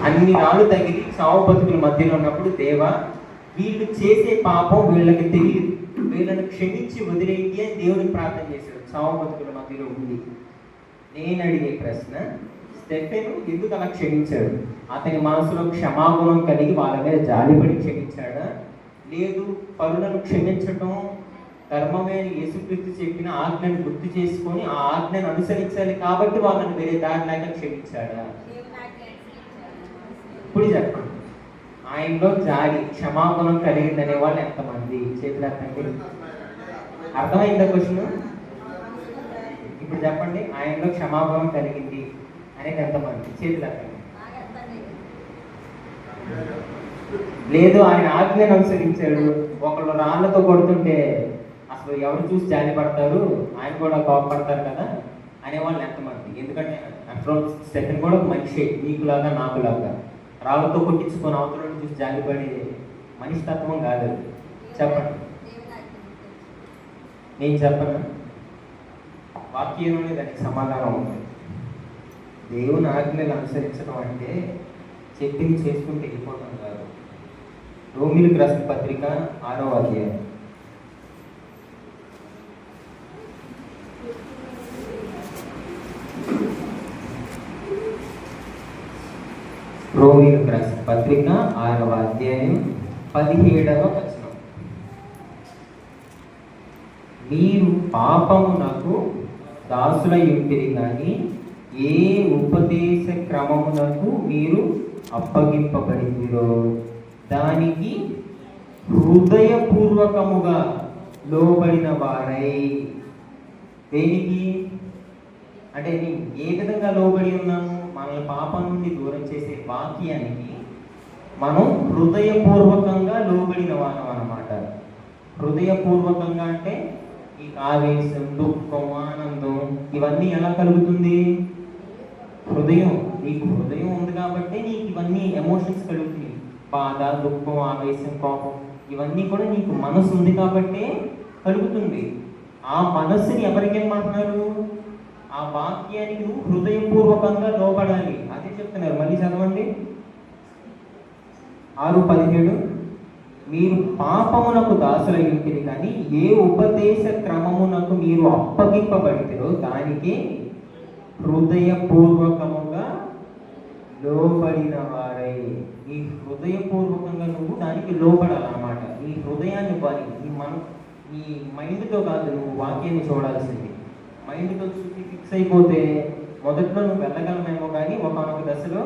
అన్ని రాళ్ళు తగిలి చావు బతుకుల మధ్యలో ఉన్నప్పుడు దేవా వీళ్ళు చేసే పాపం వీళ్ళకి తెలియదు, వీళ్ళని క్షమించి వదిలేయండి అని దేవుడిని ప్రార్థన చేశాడు చావు బతుకుల మధ్యలో ఉంది. నేను అడిగే ప్రశ్న, స్టెఫెను ఎందుకు అలా క్షమించాడు? అతని మనసులో క్షమాగుణం కలిగి వాళ్ళ మీద జాలిపడి క్షమించాడా? లేదు, పరులను క్షమించటం ధర్మమే అని యేసుక్రీస్తు చెప్పిన ఆజ్ఞను గుర్తు చేసుకొని ఆ ఆజ్ఞను అనుసరించాలి కాబట్టి వాళ్ళని వేరే దారి లేక క్షమించాడా? ఇప్పుడు చెప్పండి, ఆయనలో జాలి క్షమాగుణం కలిగిందనే వాళ్ళు ఎంతమంది? చేతులు ఎత్తండి. అర్థమైందా క్వశ్చన్? ఇప్పుడు చెప్పండి, ఆయనలో క్షమాగుణం కలిగింది అనేది ఎంతమంది? చేతులు ఎత్తండి. లేదు, ఆయన ఆజ్ఞను అనుసరించాడు, ఒకళ్ళు రాళ్లతో కొడుతుంటే అసలు ఎవరు చూసి జాలి పడతారు, ఆయన కూడా కోపపడతారు కదా అనేవాళ్ళు ఎంతమంది? ఎందుకంటే అక్కడ స్టెఫెన్ కూడా మనిషి, నీకులాగా నాకులాగా రాళ్ళతో కొట్టించుకొని అవతలను చూసి జాలిపడే మనిషి తత్వం కాదు. చెప్పండి, నేను చెప్పను. వాక్యంలోనే దానికి సమాధానం ఉంది. దేవుని ఆజ్ఞలు అనుసరించడం అంటే చెప్పింది చేసుకుంటే వెళ్ళిపోవడం కాదు. రోమిలకు రాసిన పత్రిక 6వ అధ్యాయం. రోమిలకు రాసిన పత్రిక 6వ అధ్యాయం 17వ వచనం. మీరు పాపమునకు దాసులై ఉంటిరి కానీ ఏ ఉపదేశ క్రమమునకు మీరు అప్పగింపబడిందిరో దానికి హృదయపూర్వకముగా లోబడిన వారై. దేనికి అంటే ఏ విధంగా లోబడి ఉన్నాము? మనల్ని పాపం నుండి దూరం చేసే వాక్యానికి మనం హృదయపూర్వకంగా లోబడిన వారం అన్నమాట. హృదయపూర్వకంగా అంటే ఈ ఆవేశం, దుఃఖం, ఆనందం ఇవన్నీ ఎలా కలుగుతుంది? హృదయం. నీకు హృదయం ఉంది కాబట్టి నీకు ఇవన్నీ ఎమోషన్స్ కలుగుతుంది. బాధ, దుఃఖం, ఆవేశం, కోపం ఇవన్నీ కూడా నీకు మనసు ఉంది కాబట్టి కలుగుతుంది. ఆ మనస్సుని ఎవరికి ఏమంటున్నారు? ఆ వాక్యానికి నువ్వు హృదయపూర్వకంగా లోబడాలి. అదే చెప్తున్నారు. మళ్ళీ చదవండి 6:17. మీరు పాపమునకు దాసులై ఉంటుంది కానీ ఏ ఉపదేశ క్రమమునకు మీరు అప్పగింపబడితేరో దానికి హృదయపూర్వకముగా లోబడిన వారై. ఈ హృదయపూర్వకంగా నువ్వు దానికి లోబడాలన్నమాట. ఈ హృదయాన్ని ఇవ్వాలి. ఈ మైండ్తో కాదు నువ్వు వాక్యాన్ని చూడాల్సింది. మైండ్తో చూసి ఫిక్స్ అయిపోతే మొదట్లో నువ్వు వెళ్ళగలమేమో కానీ ఒకనొక దశలో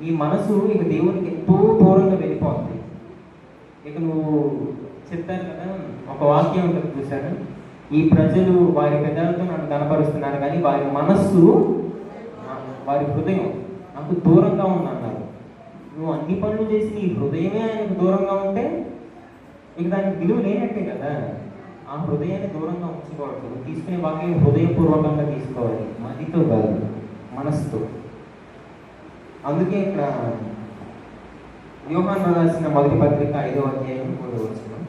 నీ మనసు ఇక దేవునికి ఎంతో దూరంగా వెళ్ళిపోతుంది. ఇక నువ్వు చెప్పారు కదా, ఒక వాక్యం ఉంటుంది చూశారు, ఈ ప్రజలు వారి పెద్దలతో నన్ను కనపరుస్తున్నారు కానీ వారి మనస్సు, వారి హృదయం నాకు దూరంగా ఉందన్నారు. నువ్వు అన్ని పనులు చేసి నీ హృదయమే ఆయనకు దూరంగా ఉంటే ఇక దానికి విలువ లేనట్టే కదా. ఆ హృదయాన్ని దూరంగా ఉంచుకోవద్దు. తీసుకునే వాక్యం హృదయపూర్వకంగా తీసుకోవాలి, మదితో కాదు, మనసుతో. అందుకే ఇక్కడ యోహాను రాసిన మొదటి పత్రిక 5వ అధ్యాయం 3వ వచనం.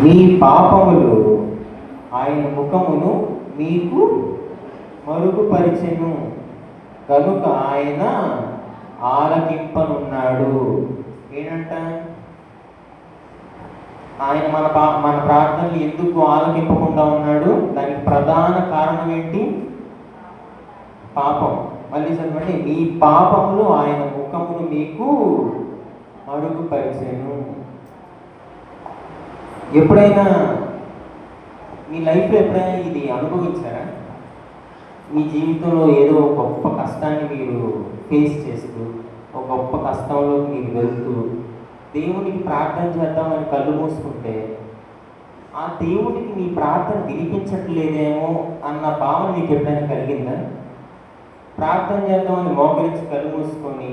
మీ పాపములు ఆయన ముఖమును మీకు మరుగుపరిచెను కనుక ఆయన ఆలకింపనున్నాడు. ఏంటంట? ఆయన మన ప్రార్థనలు ఎందుకు ఆలకింపకుండా ఉన్నాడు? దానికి ప్రధాన కారణం ఏంటి? పాపం. మళ్ళీ చదవండి, మీ పాపములు ఆయన ముఖమును మీకు మరుగుపరిచెను. ఎప్పుడైనా మీ లైఫ్లో ఎప్పుడైనా ఇది అనుభవించారా? మీ జీవితంలో ఏదో ఒక గొప్ప కష్టాన్ని మీరు ఫేస్ చేస్తూ, ఒక గొప్ప కష్టంలో మీరు వెళ్తూ దేవునికి ప్రార్థన చేద్దామని కళ్ళు మూసుకుంటే ఆ దేవుడికి మీ ప్రార్థన వినిపించట్లేదేమో అన్న భావన మీకు ఎప్పుడైనా కలిగిందా? ప్రార్థన చేద్దామని మోకరించి కళ్ళు మూసుకొని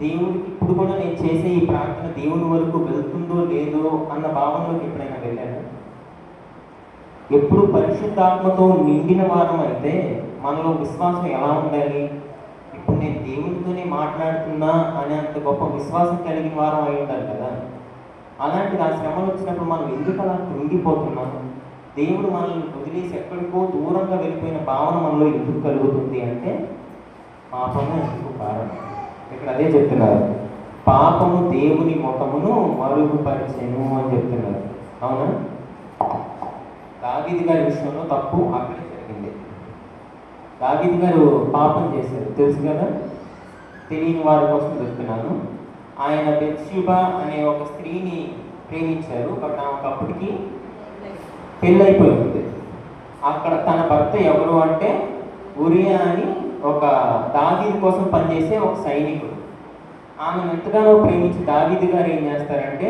దేవుడికి ఇప్పుడు కూడా నేను చేసే ఈ ప్రార్థన దేవుని వరకు వెళ్తుందో లేదో అన్న భావనలోకి ఎప్పుడైనా వెళ్ళారా? ఎప్పుడు పరిశుద్ధాత్మతో నిండిన వారం అయితే మనలో విశ్వాసం ఎలా ఉండాలి? ఇప్పుడు నేను దేవునితోనే మాట్లాడుతున్నా అనే అంత గొప్ప విశ్వాసం కలిగిన వారం అయి ఉంటారు కదా. అలాంటిది ఆ శ్రమలు వచ్చినప్పుడు మనం ఎందుకు అలా కృంగిపోతున్నాము? దేవుడు మనల్ని వదిలేసి ఎక్కడికో దూరంగా వెళ్ళిపోయిన భావన మనలో ఎందుకు కలుగుతుంది అంటే పాపము ఎందుకు కారణం. ఇక్కడ అదే చెప్తున్నారు, పాపము దేవుని ముఖమును మరుగుపరిచెను అని చెప్తున్నారు. అవునా? దావీదు గారి విషయంలో తప్పు అక్కడే జరిగింది. దావీదు గారు పాపం చేశారు, తెలుసు కదా. తెలియని వారి కోసం చెప్తున్నాను. ఆయన బెత్షెబా అనే ఒక స్త్రీని ప్రేమించారు, బట్ ఆమెకు అప్పటికి పెళ్ళైపోయి ఉంది. అక్కడ తన భర్త ఎవరు అంటే ఉరియా అని ఒక దావీదు కోసం పనిచేసే ఒక సైనికుడు. ఆమెను ఎంతగానో ప్రేమించి దావీదు గారు ఏం చేస్తారంటే